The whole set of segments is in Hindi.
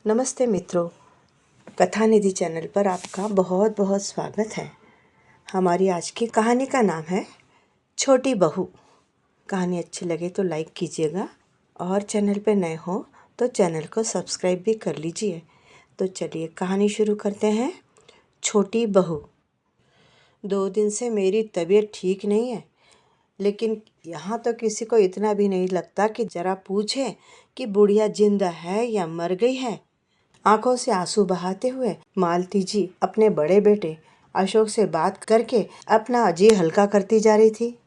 नमस्ते मित्रों, कथा निधि चैनल पर आपका बहुत बहुत स्वागत है। हमारी आज की कहानी का नाम है छोटी बहू। कहानी अच्छी लगे तो लाइक कीजिएगा और चैनल पे नए हो तो चैनल को सब्सक्राइब भी कर लीजिए। तो चलिए कहानी शुरू करते हैं। छोटी बहू। 2 दिन से मेरी तबीयत ठीक नहीं है, लेकिन यहाँ तो किसी को इतना भी नहीं लगता कि ज़रा पूछे कि बुढ़िया जिंदा है या मर गई है। आंखों से आंसू बहाते हुए मालती जी अपने बड़े बेटे अशोक से बात करके अपना जी हल्का करती जा रही थी।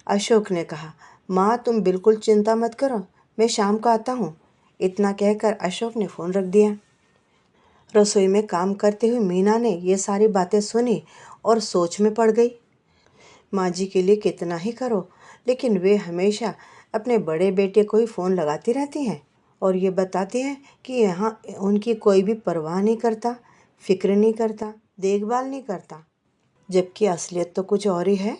अशोक ने कहा, माँ तुम बिल्कुल चिंता मत करो, मैं शाम को आता हूँ। इतना कहकर अशोक ने फ़ोन रख दिया। रसोई में काम करते हुए मीना ने ये सारी बातें सुनी और सोच में पड़ गई। माँ जी के लिए कितना ही करो, लेकिन वे हमेशा अपने बड़े बेटे को ही फ़ोन लगाती रहती हैं और ये बताती हैं कि यहाँ उनकी कोई भी परवाह नहीं करता, फिक्र नहीं करता, देखभाल नहीं करता, जबकि असलियत तो कुछ और ही है।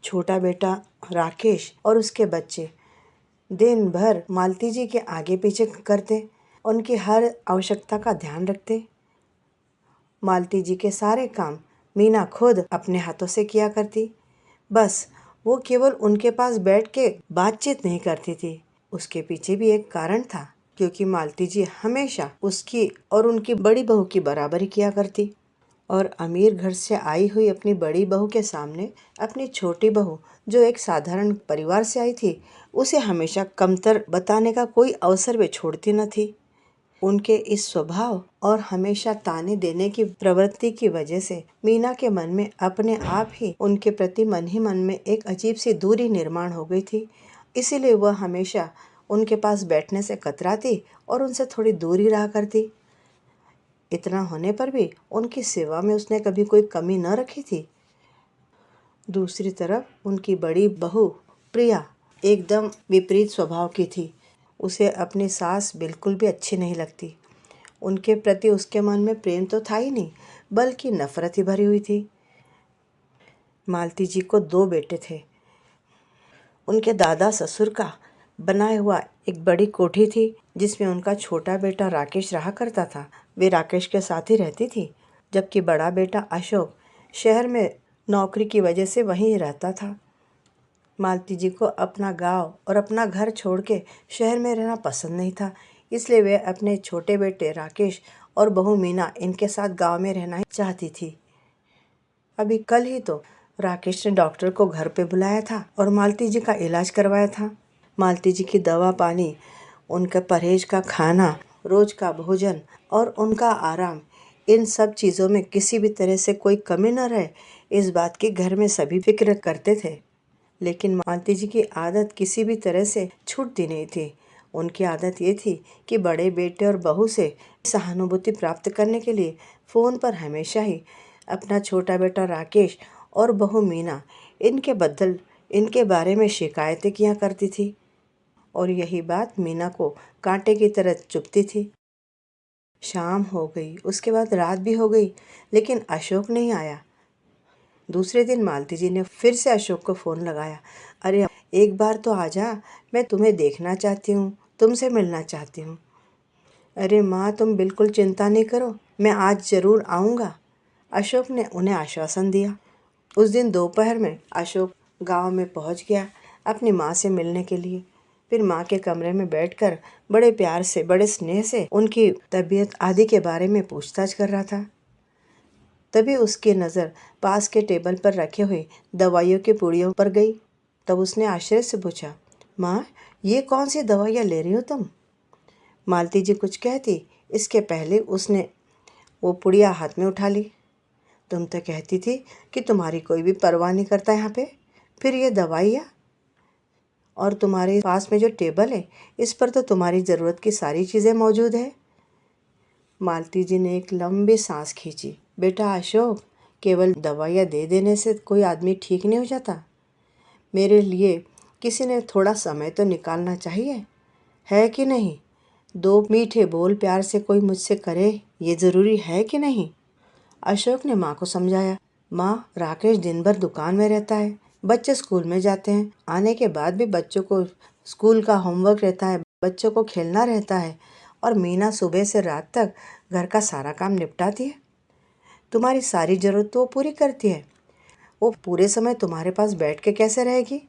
छोटा बेटा राकेश और उसके बच्चे दिन भर मालती जी के आगे पीछे करते, उनकी हर आवश्यकता का ध्यान रखते। मालती जी के सारे काम मीना खुद अपने हाथों से किया करती। बस वो केवल उनके पास बैठ के बातचीत नहीं करती थी। उसके पीछे भी एक कारण था, क्योंकि मालती जी हमेशा उसकी और उनकी बड़ी बहू की बराबरी किया करती और अमीर घर से आई हुई अपनी बड़ी बहू के सामने अपनी छोटी बहू, जो एक साधारण परिवार से आई थी, उसे हमेशा कमतर बताने का कोई अवसर वे छोड़ती न थी। उनके इस स्वभाव और हमेशा ताने देने की प्रवृत्ति की वजह से मीना के मन में अपने आप ही उनके प्रति मन ही मन में एक अजीब सी दूरी निर्माण हो गई थी। इसीलिए वह हमेशा उनके पास बैठने से कतराती और उनसे थोड़ी दूरी रहा करती। इतना होने पर भी उनकी सेवा में उसने कभी कोई कमी न रखी थी। दूसरी तरफ उनकी बड़ी बहू प्रिया एकदम विपरीत स्वभाव की थी। उसे अपनी सास बिल्कुल भी अच्छी नहीं लगती। उनके प्रति उसके मन में प्रेम तो था ही नहीं, बल्कि नफरत ही भरी हुई थी। मालती जी को 2 बेटे थे। उनके दादा ससुर का बनाया हुआ एक बड़ी कोठी थी, जिसमें उनका छोटा बेटा राकेश रहा करता था। वे राकेश के साथ ही रहती थी, जबकि बड़ा बेटा अशोक शहर में नौकरी की वजह से वहीं रहता था। मालती जी को अपना गांव और अपना घर छोड़ के शहर में रहना पसंद नहीं था, इसलिए वे अपने छोटे बेटे राकेश और बहू मीना इनके साथ गांव में रहना ही चाहती थी। अभी कल ही तो राकेश ने डॉक्टर को घर पे बुलाया था और मालती जी का इलाज करवाया था। मालती जी की दवा पानी, उनका परहेज का खाना, रोज का भोजन और उनका आराम, इन सब चीज़ों में किसी भी तरह से कोई कमी न रहे, इस बात की घर में सभी फिक्र करते थे। लेकिन मालती जी की आदत किसी भी तरह से छूटती नहीं थी। उनकी आदत ये थी कि बड़े बेटे और बहू से सहानुभूति प्राप्त करने के लिए फ़ोन पर हमेशा ही अपना छोटा बेटा राकेश और बहू मीना इनके बारे में शिकायतें किया करती थी और यही बात मीना को कांटे की तरह चुभती थी। शाम हो गई, उसके बाद रात भी हो गई, लेकिन अशोक नहीं आया। दूसरे दिन मालती जी ने फिर से अशोक को फ़ोन लगाया। अरे एक बार तो आ जा, मैं तुम्हें देखना चाहती हूँ, तुमसे मिलना चाहती हूँ। अरे माँ तुम बिल्कुल चिंता नहीं करो, मैं आज ज़रूर आऊँगा, अशोक ने उन्हें आश्वासन दिया। उस दिन दोपहर में अशोक गांव में पहुंच गया अपनी माँ से मिलने के लिए। फिर माँ के कमरे में बैठकर बड़े प्यार से, बड़े स्नेह से उनकी तबीयत आदि के बारे में पूछताछ कर रहा था। तभी उसकी नज़र पास के टेबल पर रखे हुए दवाइयों की पुड़ियों पर गई। तब उसने आश्चर्य से पूछा, माँ ये कौन सी दवाइयाँ ले रही हो तुम? मालती जी कुछ कहती इसके पहले उसने वो पुड़िया हाथ में उठा ली। तुम तो कहती थी कि तुम्हारी कोई भी परवाह नहीं करता यहाँ पे, फिर ये दवाइयाँ? और तुम्हारे पास में जो टेबल है, इस पर तो तुम्हारी ज़रूरत की सारी चीज़ें मौजूद है। मालती जी ने एक लंबी सांस खींची। बेटा अशोक, केवल दवाइयाँ दे देने से कोई आदमी ठीक नहीं हो जाता। मेरे लिए किसी ने थोड़ा समय तो निकालना चाहिए, है कि नहीं? 2 मीठे बोल प्यार से कोई मुझसे करे, ये ज़रूरी है कि नहीं? अशोक ने माँ को समझाया। माँ राकेश दिन भर दुकान में रहता है, बच्चे स्कूल में जाते हैं, आने के बाद भी बच्चों को स्कूल का होमवर्क रहता है, बच्चों को खेलना रहता है और मीना सुबह से रात तक घर का सारा काम निपटाती है। तुम्हारी सारी ज़रूरत तो वो पूरी करती है। वो पूरे समय तुम्हारे पास बैठ के कैसे रहेगी?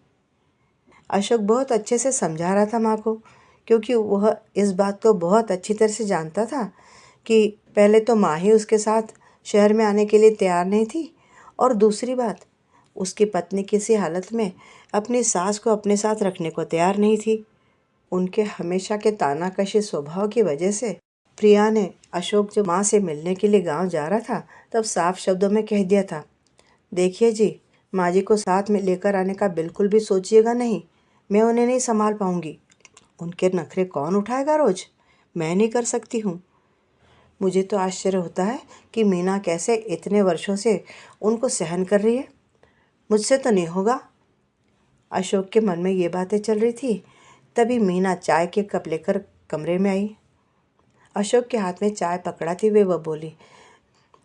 अशोक बहुत अच्छे से समझा रहा था माँ को, क्योंकि वह इस बात को बहुत अच्छी तरह से जानता था कि पहले तो माँ ही उसके साथ शहर में आने के लिए तैयार नहीं थी, और दूसरी बात, उसकी पत्नी किसी हालत में अपनी सास को अपने साथ रखने को तैयार नहीं थी। उनके हमेशा के तानाकशी स्वभाव की वजह से प्रिया ने अशोक जब माँ से मिलने के लिए गांव जा रहा था तब साफ शब्दों में कह दिया था, देखिए जी, माँ जी को साथ में लेकर आने का बिल्कुल भी सोचिएगा नहीं, मैं उन्हें नहीं संभाल पाऊंगी। उनके नखरे कौन उठाएगा रोज? मैं नहीं कर सकती हूँ। मुझे तो आश्चर्य होता है कि मीना कैसे इतने वर्षों से उनको सहन कर रही है। मुझसे तो नहीं होगा। अशोक के मन में ये बातें चल रही थी, तभी मीना चाय के कप लेकर कमरे में आई। अशोक के हाथ में चाय पकड़ाते हुए वह बोली,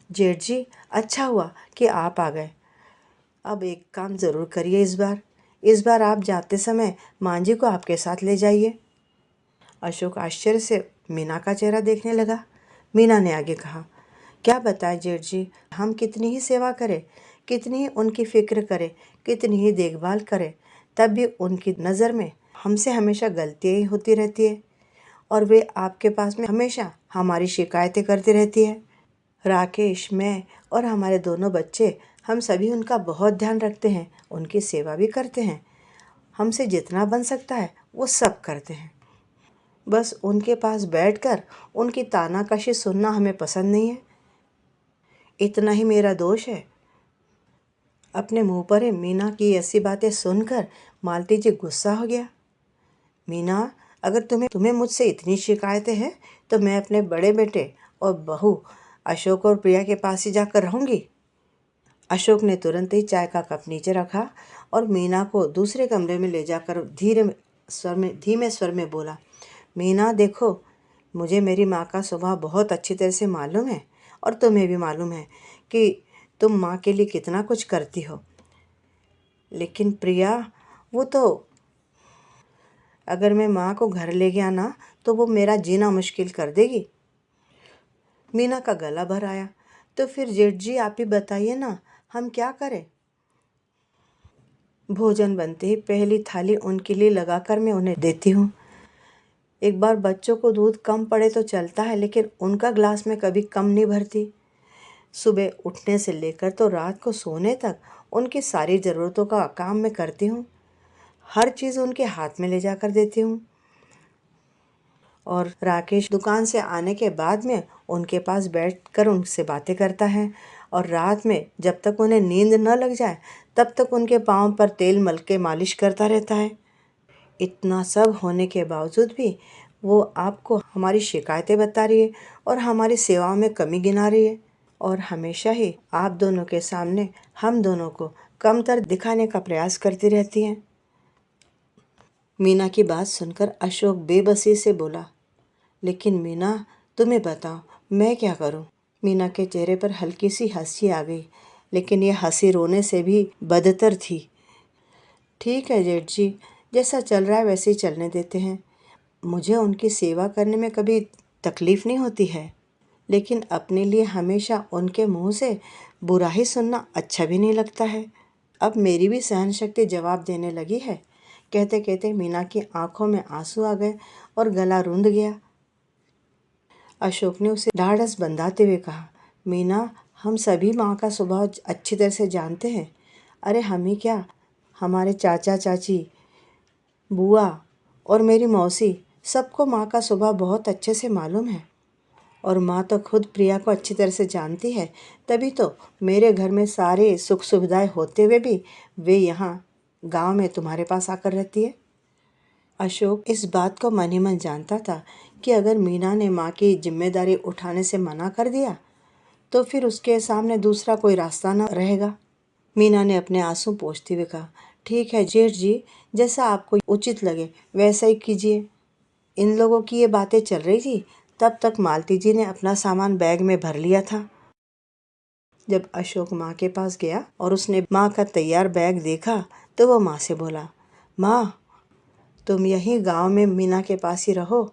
जेठ जी, अच्छा हुआ कि आप आ गए। अब एक काम ज़रूर करिए इस बार आप जाते समय माँ जी को आपके साथ ले जाइए। अशोक आश्चर्य से मीना का चेहरा देखने लगा। मीना ने आगे कहा, क्या बताएं जेठ जी, हम कितनी ही सेवा करें, कितनी ही उनकी फिक्र करें, कितनी ही देखभाल करें, तब भी उनकी नज़र में हमसे हमेशा गलतियाँ ही होती रहती है, और वे आपके पास में हमेशा हमारी शिकायतें करती रहती है। राकेश, मैं और हमारे दोनों बच्चे, हम सभी उनका बहुत ध्यान रखते हैं, उनकी सेवा भी करते हैं। हमसे जितना बन सकता है वो सब करते हैं। बस उनके पास बैठकर उनकी तानाकशी सुनना हमें पसंद नहीं है। इतना ही मेरा दोष है। अपने मुंह पर है मीना की ऐसी बातें सुनकर मालती जी गुस्सा हो गया। मीना, अगर तुम्हें मुझसे इतनी शिकायतें हैं तो मैं अपने बड़े बेटे और बहू अशोक और प्रिया के पास ही जाकर रहूँगी। अशोक ने तुरंत ही चाय का कप नीचे रखा और मीना को दूसरे कमरे में ले जाकर धीमे स्वर में बोला, मीना देखो, मुझे मेरी माँ का स्वभाव बहुत अच्छी तरह से मालूम है, और तुम्हें भी मालूम है कि तुम माँ के लिए कितना कुछ करती हो। लेकिन प्रिया, वो तो, अगर मैं माँ को घर ले गया ना तो वो मेरा जीना मुश्किल कर देगी। मीना का गला भर आया। तो फिर जेठ जी, आप ही बताइए ना, हम क्या करें? भोजन बनते ही पहली थाली उनके लिए लगाकर मैं उन्हें देती हूँ। एक बार बच्चों को दूध कम पड़े तो चलता है, लेकिन उनका ग्लास में कभी कम नहीं भरती। सुबह उठने से लेकर तो रात को सोने तक उनकी सारी ज़रूरतों का काम मैं करती हूँ। हर चीज़ उनके हाथ में ले जाकर देती हूँ। और राकेश दुकान से आने के बाद में उनके पास बैठकर उनसे बातें करता है, और रात में जब तक उन्हें नींद न लग जाए तब तक उनके पाँव पर तेल मल के मालिश करता रहता है। इतना सब होने के बावजूद भी वो आपको हमारी शिकायतें बता रही है और हमारी सेवाओं में कमी गिना रही है, और हमेशा ही आप दोनों के सामने हम दोनों को कमतर दिखाने का प्रयास करती रहती हैं। मीना की बात सुनकर अशोक बेबसी से बोला, लेकिन मीना, तुम्हें बताओ, मैं क्या करूं? मीना के चेहरे पर हल्की सी हंसी आ गई, लेकिन यह हंसी रोने से भी बदतर थी। ठीक है जेठ जी, जैसा चल रहा है वैसे ही चलने देते हैं। मुझे उनकी सेवा करने में कभी तकलीफ़ नहीं होती है, लेकिन अपने लिए हमेशा उनके मुंह से बुरा ही सुनना अच्छा भी नहीं लगता है। अब मेरी भी सहन शक्ति जवाब देने लगी है। कहते कहते मीना की आंखों में आंसू आ गए और गला रूंध गया। अशोक ने उसे ढाढ़स बंधाते हुए कहा, मीना, हम सभी माँ का स्वभाव अच्छी तरह से जानते हैं। अरे हम ही क्या, हमारे चाचा चाची, बुआ और मेरी मौसी, सबको माँ का स्वभाव बहुत अच्छे से मालूम है। और माँ तो खुद प्रिया को अच्छी तरह से जानती है, तभी तो मेरे घर में सारे सुख सुविधाएं होते हुए भी वे यहाँ गांव में तुम्हारे पास आकर रहती है। अशोक इस बात को मन ही मन जानता था कि अगर मीना ने माँ की जिम्मेदारी उठाने से मना कर दिया तो फिर उसके सामने दूसरा कोई रास्ता न रहेगा। मीना ने अपने आंसू पोंछते हुए कहा, ठीक है जेठ जी, जैसा आपको उचित लगे वैसा ही कीजिए। इन लोगों की ये बातें चल रही थी तब तक मालती जी ने अपना सामान बैग में भर लिया था। जब अशोक माँ के पास गया और उसने माँ का तैयार बैग देखा तो वो माँ से बोला, माँ, तुम यहीं गांव में मीना के पास ही रहो।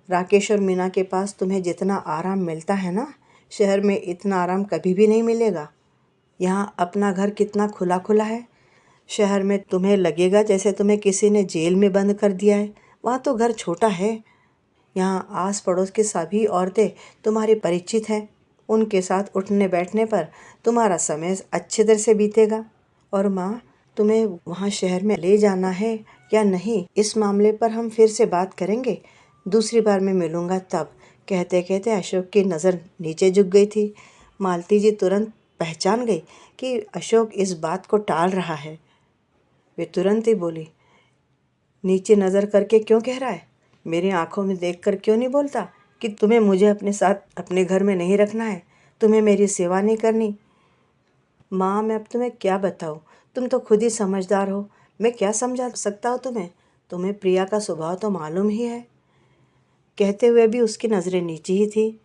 राकेश और मीना के पास तुम्हें जितना आराम मिलता है ना, शहर में इतना आराम कभी भी नहीं मिलेगा। यहाँ अपना घर कितना खुला खुला है। शहर में तुम्हें लगेगा जैसे तुम्हें किसी ने जेल में बंद कर दिया है। वहाँ तो घर छोटा है। यहाँ आस पड़ोस की सभी औरतें तुम्हारी परिचित हैं। उनके साथ उठने बैठने पर तुम्हारा समय अच्छे तरह से बीतेगा। और माँ, तुम्हें वहाँ शहर में ले जाना है या नहीं, इस मामले पर हम फिर से बात करेंगे। दूसरी बार मैं मिलूँगा तब। कहते कहते अशोक की नज़र नीचे झुक गई थी। मालती जी तुरंत पहचान गई कि अशोक इस बात को टाल रहा है। वे तुरंत ही बोली, नीचे नज़र करके क्यों कह रहा है? मेरी आंखों में देखकर क्यों नहीं बोलता कि तुम्हें मुझे अपने साथ अपने घर में नहीं रखना है, तुम्हें मेरी सेवा नहीं करनी? माँ, मैं अब तुम्हें क्या बताऊँ? तुम तो खुद ही समझदार हो। मैं क्या समझा सकता हूँ तुम्हें? तुम्हें प्रिया का स्वभाव तो मालूम ही है। कहते हुए भी उसकी नज़रें नीचे ही थी।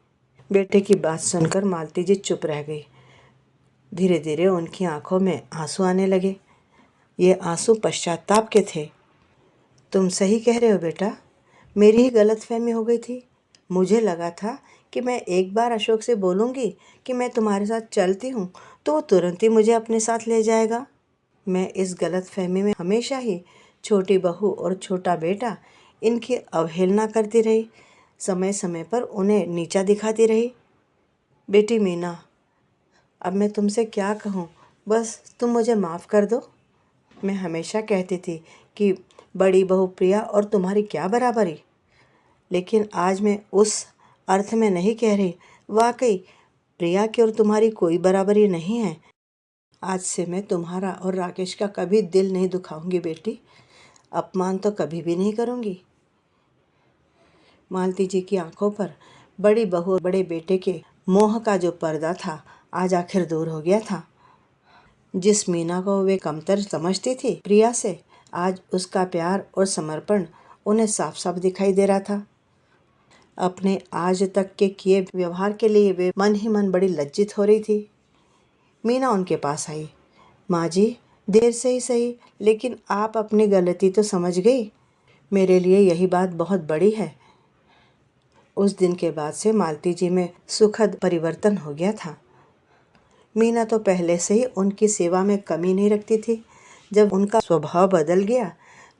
बेटे की बात सुनकर मालती जी चुप रह गई। धीरे धीरे उनकी आंखों में आंसू आने लगे। ये आंसू पश्चाताप के थे। तुम सही कह रहे हो बेटा, मेरी ही गलतफहमी हो गई थी। मुझे लगा था कि मैं एक बार अशोक से बोलूँगी कि मैं तुम्हारे साथ चलती हूँ तो वो तुरंत ही मुझे अपने साथ ले जाएगा। मैं इस गलतफहमी में हमेशा ही छोटी बहू और छोटा बेटा इनकी अवहेलना करती रही, समय समय पर उन्हें नीचा दिखाती रही। बेटी मीना, अब मैं तुमसे क्या कहूँ, बस तुम मुझे माफ़ कर दो। मैं हमेशा कहती थी कि बड़ी बहू प्रिया और तुम्हारी क्या बराबरी, लेकिन आज मैं उस अर्थ में नहीं कह रही। वाकई प्रिया की और तुम्हारी कोई बराबरी नहीं है। आज से मैं तुम्हारा और राकेश का कभी दिल नहीं दुखाऊंगी बेटी, अपमान तो कभी भी नहीं करूंगी। मालती जी की आंखों पर बड़ी बहू और बड़े बेटे के मोह का जो पर्दा था आज आखिर दूर हो गया था। जिस मीना को वे कमतर समझती थी प्रिया से, आज उसका प्यार और समर्पण उन्हें साफ साफ दिखाई दे रहा था। अपने आज तक के किए व्यवहार के लिए वे मन ही मन बड़ी लज्जित हो रही थी। मीना उनके पास आई। माँ जी, देर से ही सही, लेकिन आप अपनी गलती तो समझ गई। मेरे लिए यही बात बहुत बड़ी है। उस दिन के बाद से मालती जी में सुखद परिवर्तन हो गया था। मीना तो पहले से ही उनकी सेवा में कमी नहीं रखती थी। जब उनका स्वभाव बदल गया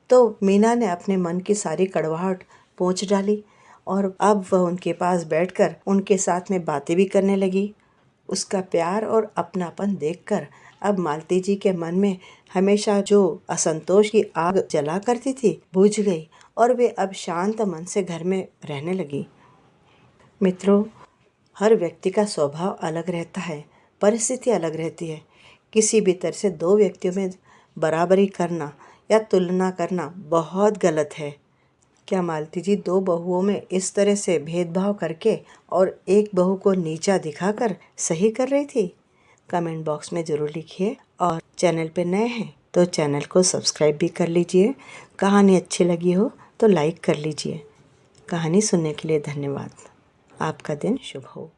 तो मीना ने अपने मन की सारी कड़वाहट पोंछ डाली और अब वह उनके पास बैठकर उनके साथ में बातें भी करने लगी। उसका प्यार और अपनापन देखकर अब मालती जी के मन में हमेशा जो असंतोष की आग जला करती थी बुझ गई और वे अब शांत मन से घर में रहने लगी। मित्रों, हर व्यक्ति का स्वभाव अलग रहता है, परिस्थिति अलग रहती है। किसी भी तरह से दो व्यक्तियों में बराबरी करना या तुलना करना बहुत गलत है। क्या मालती जी दो बहुओं में इस तरह से भेदभाव करके और एक बहू को नीचा दिखाकर सही कर रही थी? कमेंट बॉक्स में ज़रूर लिखिए और चैनल पे नए हैं तो चैनल को सब्सक्राइब भी कर लीजिए। कहानी अच्छी लगी हो तो लाइक कर लीजिए। कहानी सुनने के लिए धन्यवाद। आपका दिन शुभ हो।